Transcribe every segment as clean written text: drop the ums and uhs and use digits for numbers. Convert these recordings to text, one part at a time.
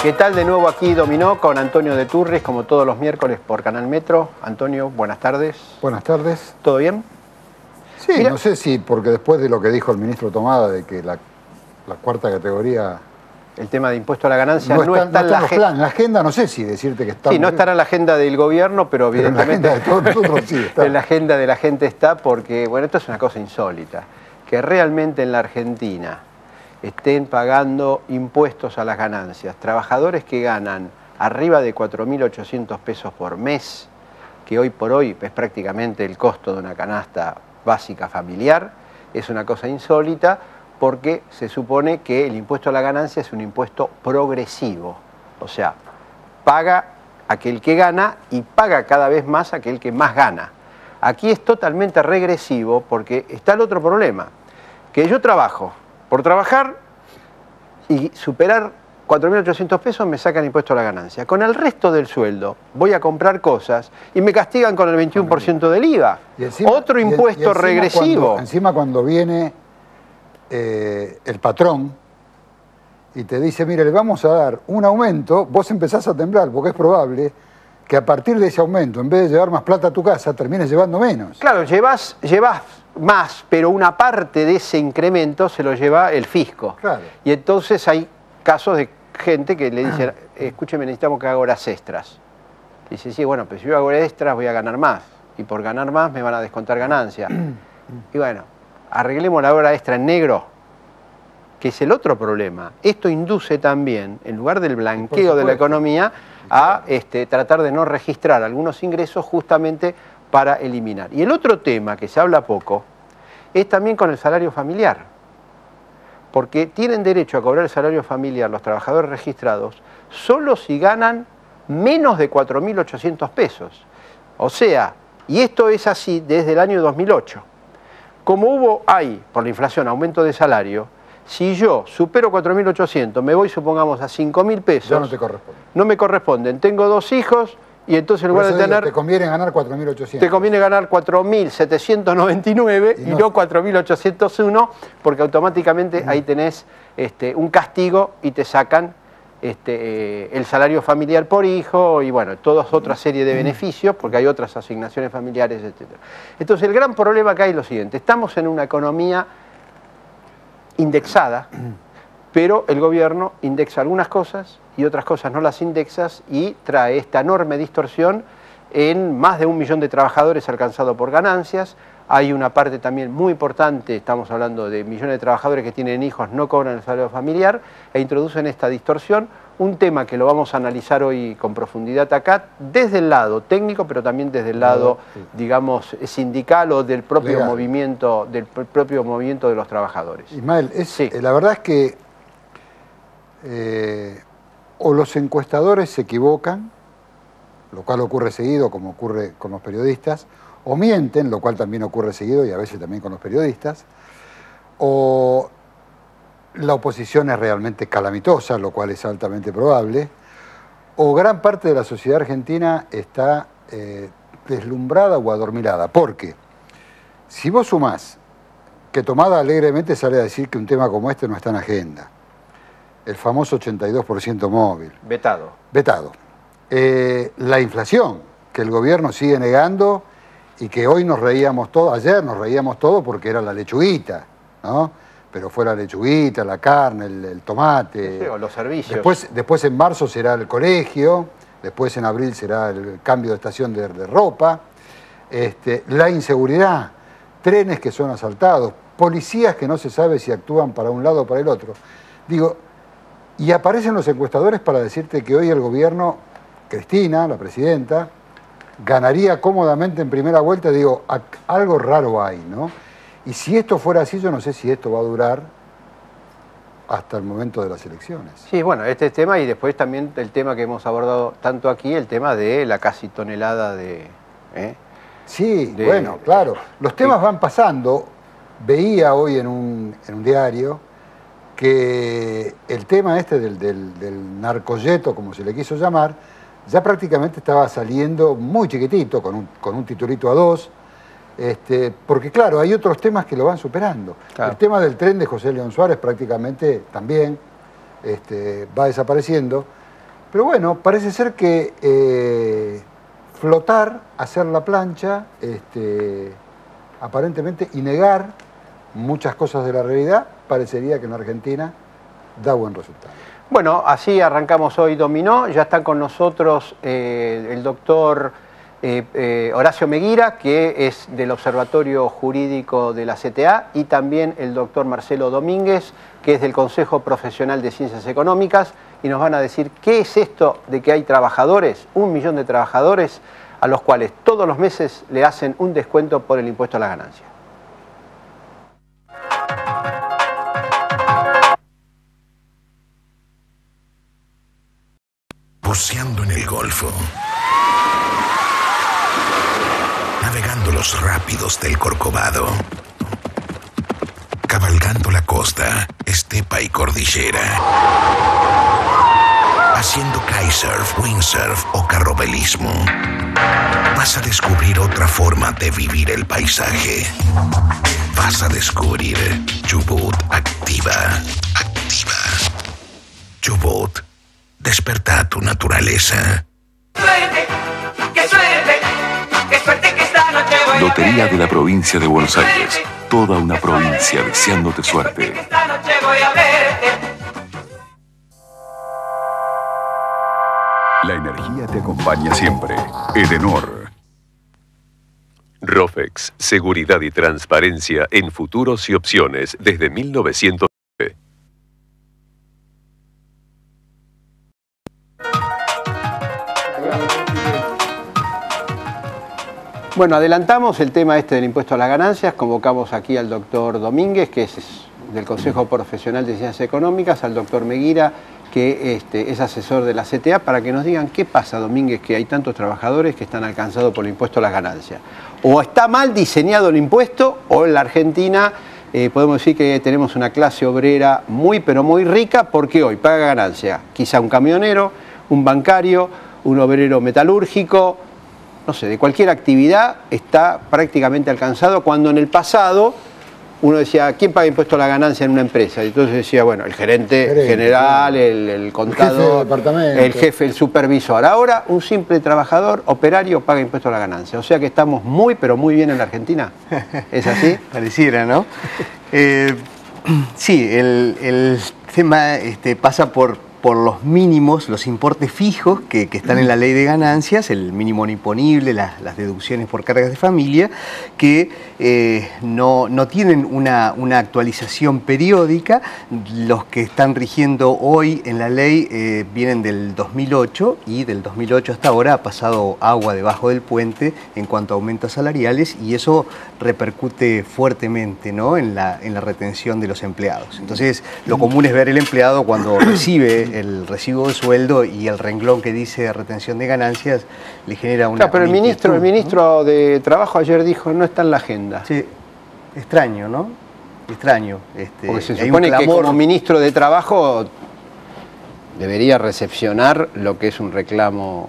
¿Qué tal? De nuevo aquí Dominó con Antonio de Turris, como todos los miércoles por Canal Metro. Antonio, buenas tardes. Buenas tardes. ¿Todo bien? Sí, Mira, no sé si, porque después de lo que dijo el ministro Tomada, de que la cuarta categoría... el tema de impuesto a la ganancia no no está está en la agenda. En la agenda, no sé si decirte que está... Sí, no estará en la agenda del gobierno, pero evidentemente en la agenda de todos nosotros sí está. en la agenda de la gente está, porque, bueno, esto es una cosa insólita, que realmente en la Argentina estén pagando impuestos a las ganancias trabajadores que ganan arriba de 4.800 pesos por mes, que hoy por hoy es prácticamente el costo de una canasta básica familiar. Es una cosa insólita porque se supone que el impuesto a la ganancia es un impuesto progresivo, o sea, paga aquel que gana y paga cada vez más aquel que más gana. Aquí es totalmente regresivo porque está el otro problema, que yo trabajo, por trabajar y superar 4.800 pesos me sacan impuesto a la ganancia. Con el resto del sueldo voy a comprar cosas y me castigan con el 21% del IVA. Otro impuesto regresivo. Encima cuando viene el patrón y te dice, mire, le vamos a dar un aumento, vos empezás a temblar porque es probable que a partir de ese aumento, en vez de llevar más plata a tu casa, termines llevando menos. Claro, llevas más, pero una parte de ese incremento se lo lleva el fisco. Claro. Y entonces hay casos de gente que le dicen, escúcheme, necesitamos que haga horas extras. Dice, sí, bueno, pero si yo hago horas extras voy a ganar más. Y por ganar más me van a descontar ganancia. Y bueno, arreglemos la hora extra en negro, que es el otro problema. Esto induce también, en lugar del blanqueo de la economía, a tratar de no registrar algunos ingresos justamente para eliminar. Y el otro tema que se habla poco es también con el salario familiar, porque tienen derecho a cobrar el salario familiar los trabajadores registrados solo si ganan menos de 4.800 pesos. O sea, y esto es así desde el año 2008. Como hay, por la inflación, aumento de salario, si yo supero 4.800, me voy, supongamos, a 5.000 pesos... Ya no te corresponde. No me corresponden. Tengo 2 hijos y entonces en lugar de tener... te conviene ganar 4.800. Te conviene ganar 4.799 y no 4.801, porque automáticamente ahí tenés un castigo y te sacan el salario familiar por hijo y bueno, toda otra serie de beneficios, porque hay otras asignaciones familiares, etc. Entonces el gran problema que hay es lo siguiente: estamos en una economía indexada, pero el gobierno indexa algunas cosas y otras cosas no las indexas y trae esta enorme distorsión en más de 1 millón de trabajadores alcanzados por ganancias. Hay una parte también muy importante, estamos hablando de millones de trabajadores que tienen hijos, no cobran el salario familiar e introducen esta distorsión, un tema que lo vamos a analizar hoy con profundidad acá, desde el lado técnico, pero también desde el lado, digamos, sindical o del propio movimiento, de los trabajadores. Ismael, la verdad es que o los encuestadores se equivocan, lo cual ocurre seguido, como ocurre con los periodistas, o mienten, lo cual también ocurre seguido y a veces también con los periodistas, o la oposición es realmente calamitosa, lo cual es altamente probable, o gran parte de la sociedad argentina está deslumbrada o adormilada, porque si vos sumás que Tomada alegremente sale a decir que un tema como este no está en agenda, el famoso 82% móvil. Vetado. La inflación, que el gobierno sigue negando y que hoy nos reíamos todos, ayer nos reíamos todos porque era la lechuguita, ¿no? Pero fue la lechuguita, la carne, el tomate. Sí, o los servicios. Después en marzo será el colegio, después en abril será el cambio de estación de ropa. La inseguridad, trenes que son asaltados, policías que no se sabe si actúan para un lado o para el otro. Digo, y aparecen los encuestadores para decirte que hoy el gobierno, Cristina, la presidenta, ganaría cómodamente en primera vuelta. Digo, algo raro hay, ¿no? Y si esto fuera así, yo no sé si esto va a durar hasta el momento de las elecciones. Sí, bueno, este tema y después también el tema que hemos abordado tanto aquí, el tema de la casi tonelada de... Sí, bueno, claro. Los temas van pasando. Veía hoy en un diario que el tema del narcoyeto, como se le quiso llamar, ya prácticamente estaba saliendo muy chiquitito, con un titulito A2, porque claro, hay otros temas que lo van superando. Claro. El tema del tren de José León Suárez prácticamente también va desapareciendo. Pero bueno, parece ser que flotar, hacer la plancha, aparentemente, y negar muchas cosas de la realidad, parecería que en Argentina da buen resultado. Bueno, así arrancamos hoy Dominó. Ya está con nosotros el doctor Horacio Meguira, que es del Observatorio Jurídico de la CTA, y también el doctor Marcelo Domínguez, que es del Consejo Profesional de Ciencias Económicas, y nos van a decir qué es esto de que hay trabajadores, 1 millón de trabajadores, a los cuales todos los meses le hacen un descuento por el impuesto a la ganancia. Buceando en el Golfo, navegando los rápidos del Corcovado, cabalgando la costa, estepa y cordillera, haciendo kitesurf, windsurf o carrobelismo. Vas a descubrir otra forma de vivir el paisaje. Vas a descubrir Chubut Activa. Chubut. Desperta tu naturaleza. Suerte, qué suerte, qué suerte que esta noche voy a Lotería ver. de la provincia de Buenos Aires. Toda una provincia deseándote Qué suerte suerte. que esta noche voy a verte. La energía te acompaña siempre. Edenor. Rofex, seguridad y transparencia en futuros y opciones desde 1909. Bueno, adelantamos el tema este del impuesto a las ganancias, convocamos aquí al doctor Domínguez, que es del Consejo Profesional de Ciencias Económicas, al doctor Meguira, que es asesor de la CTA, para que nos digan qué pasa, Domínguez, que hay tantos trabajadores que están alcanzados por el impuesto a las ganancias. O está mal diseñado el impuesto, o en la Argentina podemos decir que tenemos una clase obrera muy, pero muy rica, porque hoy paga ganancia quizá un camionero, un bancario, un obrero metalúrgico, no sé, de cualquier actividad está prácticamente alcanzado, cuando en el pasado uno decía, ¿quién paga impuesto a la ganancia en una empresa? Y entonces decía, bueno, el gerente general, el contador, jefe de departamento, el jefe, el supervisor. Ahora un simple trabajador, operario, paga impuesto a la ganancia. O sea que estamos muy, pero muy bien en la Argentina. ¿Es así? Pareciera, ¿no? Sí, el tema pasa por los mínimos, los importes fijos que están en la ley de ganancias, el mínimo no imponible, las deducciones por cargas de familia, que no tienen una actualización periódica. Los que están rigiendo hoy en la ley vienen del 2008, y del 2008 hasta ahora ha pasado agua debajo del puente en cuanto a aumentos salariales, y eso repercute fuertemente, ¿no?, en la retención de los empleados. Entonces, lo común es ver el empleado cuando recibe el recibo de sueldo y el renglón que dice retención de ganancias le genera una... Claro, pero el inquietud, ministro de Trabajo ayer dijo, no está en la agenda. Sí, extraño, ¿no? Extraño. Porque se hay supone un que clamor. como ministro de Trabajo debería recepcionar lo que es un reclamo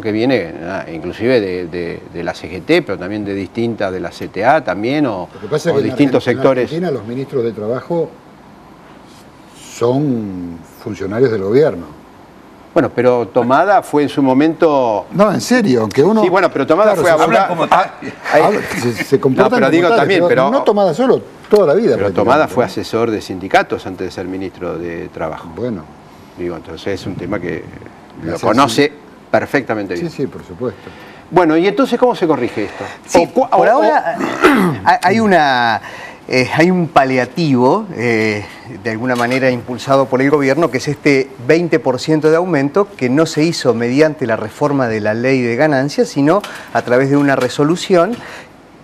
que viene inclusive de la CGT, pero también de distintas, de la CTA también, o Lo que pasa es que distintos en sectores. Argentina los ministros de Trabajo son funcionarios del gobierno. Bueno, pero Tomada fue en su momento... No, en serio, aunque uno... Sí, bueno, pero Tomada fue abogado. Se comportan No, pero como digo tales, también, pero... no Tomada solo, toda la vida. Pero Tomada prácticamente, fue ¿no? asesor de sindicatos antes de ser ministro de Trabajo. Bueno. Digo, entonces es un tema que lo Gracias, conoce sí. perfectamente bien. Sí, sí, por supuesto. Bueno, ¿y entonces cómo se corrige esto? Sí, por ahora hay un paliativo, de alguna manera impulsado por el gobierno, que es este 20% de aumento, que no se hizo mediante la reforma de la ley de ganancias, sino a través de una resolución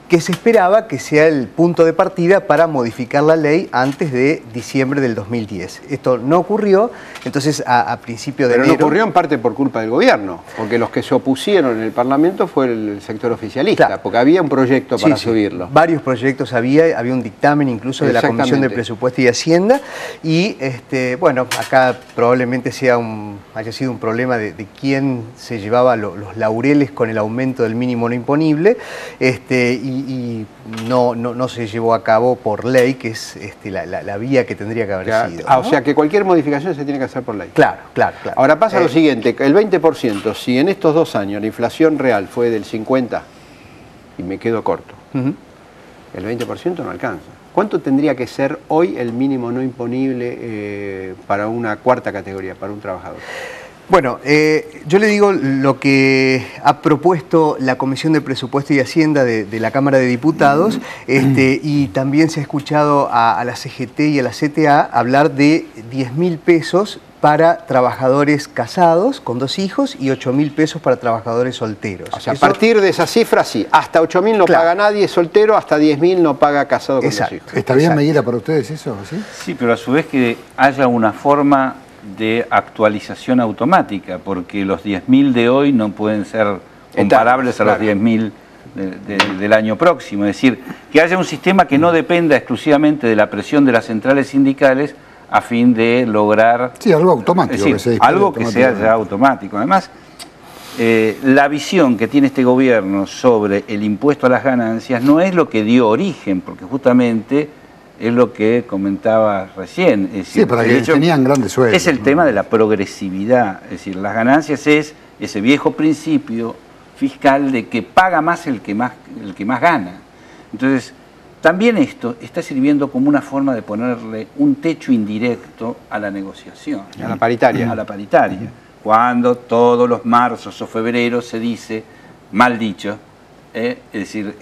que se esperaba que sea el punto de partida para modificar la ley antes de diciembre del 2010. Esto no ocurrió, entonces a principio de Pero enero... no ocurrió en parte por culpa del gobierno, porque los que se opusieron en el Parlamento fue el sector oficialista, Claro. porque había un proyecto para Sí, sí. subirlo. Varios proyectos había un dictamen incluso de la Comisión de Exactamente. Presupuesto y Hacienda, y bueno, acá probablemente haya sido un problema de quién se llevaba los laureles con el aumento del mínimo no imponible, y y no se llevó a cabo por ley, que es la vía que tendría que haber sido. O sea que cualquier modificación se tiene que hacer por ley. Claro. Ahora pasa lo siguiente, el 20%, si en estos 2 años la inflación real fue del 50%, y me quedo corto, el 20% no alcanza. ¿Cuánto tendría que ser hoy el mínimo no imponible para una cuarta categoría, para un trabajador? Bueno, yo le digo lo que ha propuesto la Comisión de Presupuesto y Hacienda de la Cámara de Diputados, y también se ha escuchado a la CGT y a la CTA hablar de 10.000 pesos para trabajadores casados con 2 hijos y 8.000 pesos para trabajadores solteros. O sea, a partir de esa cifra, sí, hasta 8.000 no paga nadie soltero, hasta 10.000 no paga casado con 2 hijos. ¿Está bien, Meguila, para ustedes eso? ¿Sí? Sí, pero a su vez que haya una forma de actualización automática, porque los 10.000 de hoy no pueden ser comparables a los 10.000 del año próximo. Es decir, que haya un sistema que no dependa exclusivamente de la presión de las centrales sindicales a fin de lograr... Sí, algo automático. Es decir, algo que sea ya automático. Además, la visión que tiene este gobierno sobre el impuesto a las ganancias no es lo que dio origen, porque justamente es lo que comentaba recién. Es decir, sí, para que tenían grandes sueldos. Es el tema de la progresividad. Es decir, las ganancias es ese viejo principio fiscal de que paga más el que más gana. Entonces, también esto está sirviendo como una forma de ponerle un techo indirecto a la negociación. A la paritaria. A la paritaria. Cuando todos los marzos o febreros se dice, mal dicho, es decir,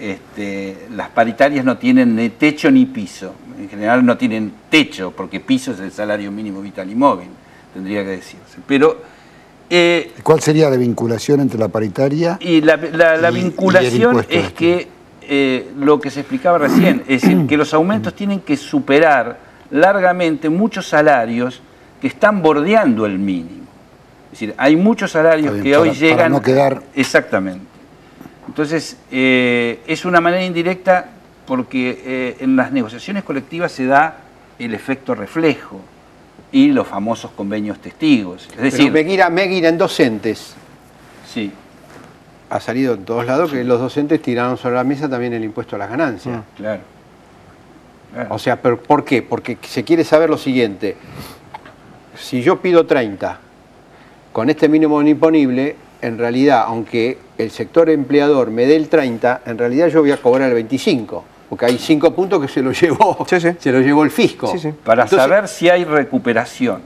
las paritarias no tienen ni techo ni piso. En general no tienen techo, porque piso es el salario mínimo vital y móvil, tendría que decirse. Pero ¿cuál sería la vinculación entre la paritaria? Y la vinculación es que lo que se explicaba recién, es decir, que los aumentos tienen que superar largamente muchos salarios que están bordeando el mínimo. Es decir, hay muchos salarios que hoy llegan... Para no quedar... Exactamente. Entonces, es una manera indirecta porque en las negociaciones colectivas se da el efecto reflejo y los famosos convenios testigos. Es decir, Meguila en docentes. Sí. Ha salido en todos lados que los docentes tiraron sobre la mesa también el impuesto a las ganancias. Claro. O sea, ¿por qué? Porque se quiere saber lo siguiente. Si yo pido 30 con este mínimo no imponible, en realidad, aunque el sector empleador me dé el 30, en realidad yo voy a cobrar el 25, porque hay 5 puntos que se lo llevó, se lo llevó el fisco. Para saber si hay recuperación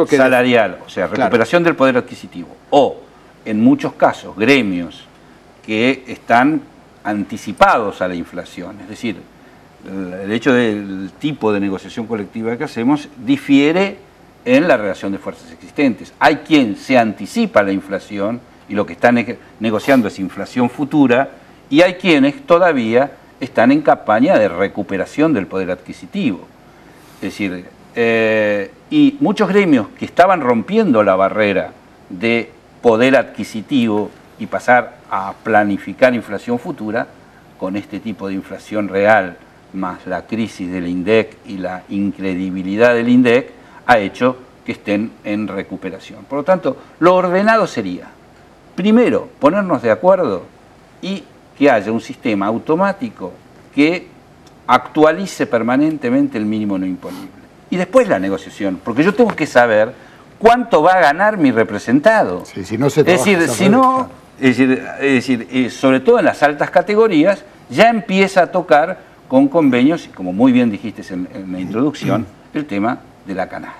salarial, o sea, recuperación del poder adquisitivo, o en muchos casos gremios que están anticipados a la inflación, es decir, el hecho del tipo de negociación colectiva que hacemos difiere en la relación de fuerzas existentes. Hay quien se anticipa a la inflación y lo que están negociando es inflación futura, y hay quienes todavía están en campaña de recuperación del poder adquisitivo. Es decir, y muchos gremios que estaban rompiendo la barrera de poder adquisitivo y pasar a planificar inflación futura, con este tipo de inflación real, más la crisis del INDEC y la incredibilidad del INDEC, ha hecho que estén en recuperación. Por lo tanto, lo ordenado sería, primero, ponernos de acuerdo y que haya un sistema automático que actualice permanentemente el mínimo no imponible. Y después la negociación, porque yo tengo que saber cuánto va a ganar mi representado. Sí, si no se trabaja, es decir, si no, es decir, sobre todo en las altas categorías, ya empieza a tocar con convenios, y como muy bien dijiste en la introducción, el tema de la canasta.